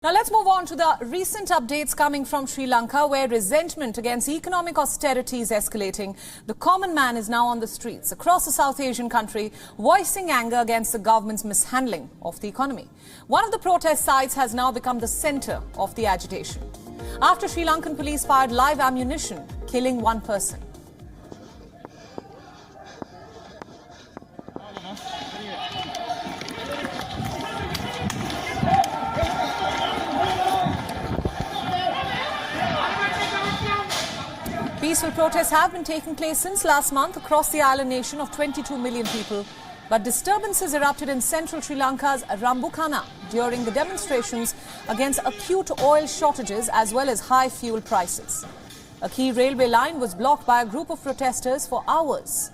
Now let's move on to the recent updates coming from Sri Lanka, where resentment against economic austerity is escalating. The common man is now on the streets across the South Asian country, voicing anger against the government's mishandling of the economy. One of the protest sites has now become the centre of the agitation, after Sri Lankan police fired live ammunition, killing one person. Peaceful protests have been taking place since last month across the island nation of 22 million people. But disturbances erupted in central Sri Lanka's Rambukana during the demonstrations against acute oil shortages as well as high fuel prices. A key railway line was blocked by a group of protesters for hours.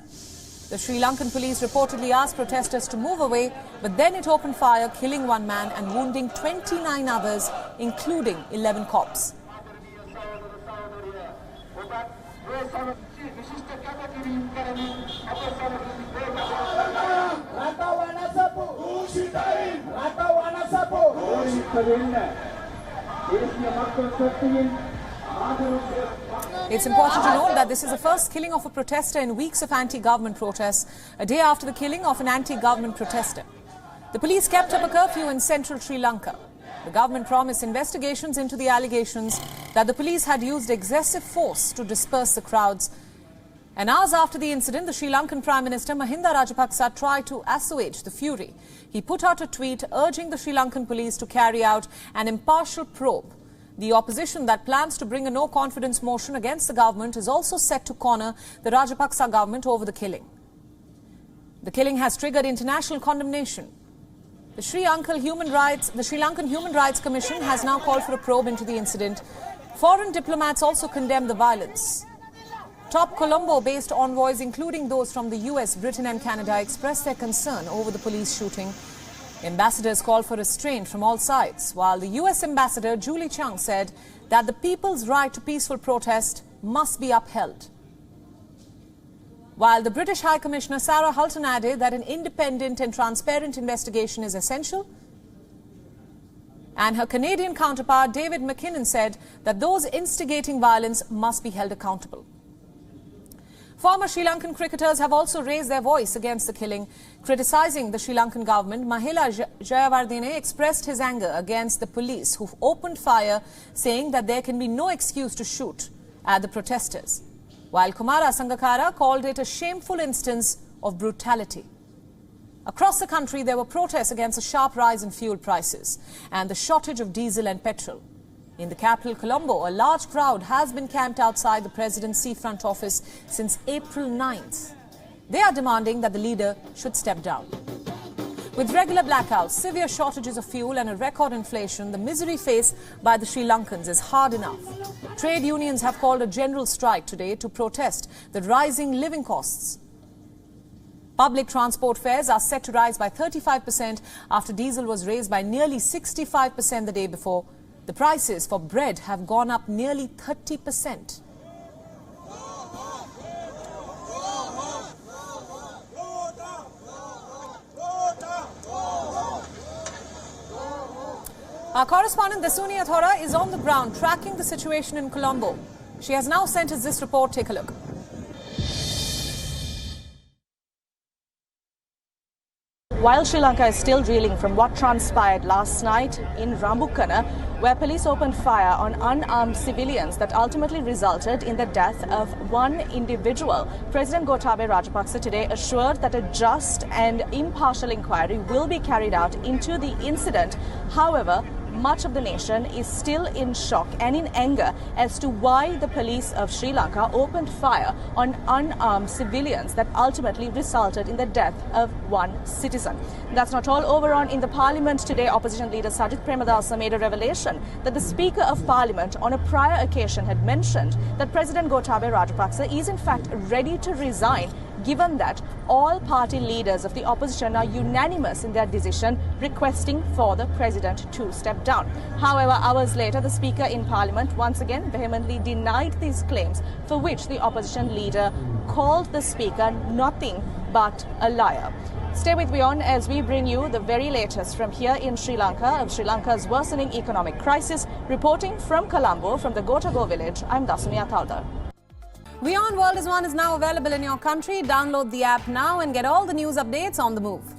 The Sri Lankan police reportedly asked protesters to move away, but then it opened fire, killing one man and wounding 29 others, including 11 cops. It's important to note that this is the first killing of a protester in weeks of anti-government protests, a day after the killing of an anti-government protester. The police kept up a curfew in central Sri Lanka. The government promised investigations into the allegations that the police had used excessive force to disperse the crowds. And hours after the incident, the Sri Lankan Prime Minister Mahinda Rajapaksa tried to assuage the fury. He put out a tweet urging the Sri Lankan police to carry out an impartial probe. The opposition that plans to bring a no-confidence motion against the government is also set to corner the Rajapaksa government over the killing. The killing has triggered international condemnation. The Sri Lankan Human Rights Commission has now called for a probe into the incident. Foreign diplomats also condemned the violence. Top Colombo-based envoys, including those from the US, Britain and Canada, expressed their concern over the police shooting. Ambassadors called for restraint from all sides, while the US ambassador Julie Chung said that the people's right to peaceful protest must be upheld. While the British High Commissioner Sarah Hulton added that an independent and transparent investigation is essential, and her Canadian counterpart David McKinnon said that those instigating violence must be held accountable. Former Sri Lankan cricketers have also raised their voice against the killing. Criticizing the Sri Lankan government, Mahela Jayawardene expressed his anger against the police who opened fire, saying that there can be no excuse to shoot at the protesters, while Kumara Sangakkara called it a shameful instance of brutality. Across the country, there were protests against a sharp rise in fuel prices and the shortage of diesel and petrol. In the capital, Colombo, a large crowd has been camped outside the president's seafront office since April 9th. They are demanding that the leader should step down. With regular blackouts, severe shortages of fuel and a record inflation, the misery faced by the Sri Lankans is hard enough. Trade unions have called a general strike today to protest the rising living costs. Public transport fares are set to rise by 35% after diesel was raised by nearly 65% the day before. The prices for bread have gone up nearly 30%. Our correspondent Dasuni Athora is on the ground tracking the situation in Colombo. She has now sent us this report. Take a look. While Sri Lanka is still reeling from what transpired last night in Rambukana, where police opened fire on unarmed civilians that ultimately resulted in the death of one individual, President Gotabaya Rajapaksa today assured that a just and impartial inquiry will be carried out into the incident. However, much of the nation is still in shock and in anger as to why the police of Sri Lanka opened fire on unarmed civilians that ultimately resulted in the death of one citizen. That's not all. Over on in the parliament today, opposition leader Sajith Premadasa made a revelation that the Speaker of Parliament on a prior occasion had mentioned that President Gotabaya Rajapaksa is in fact ready to resign, given that all party leaders of the opposition are unanimous in their decision requesting for the president to step down. However, hours later, the Speaker in Parliament once again vehemently denied these claims, for which the opposition leader called the Speaker nothing but a liar. Stay with WION as we bring you the very latest from here in Sri Lanka of Sri Lanka's worsening economic crisis. Reporting from Colombo, from the Gotago village, I'm Dasumi Atalda. WION World is now available in your country. Download the app now and get all the news updates on the move.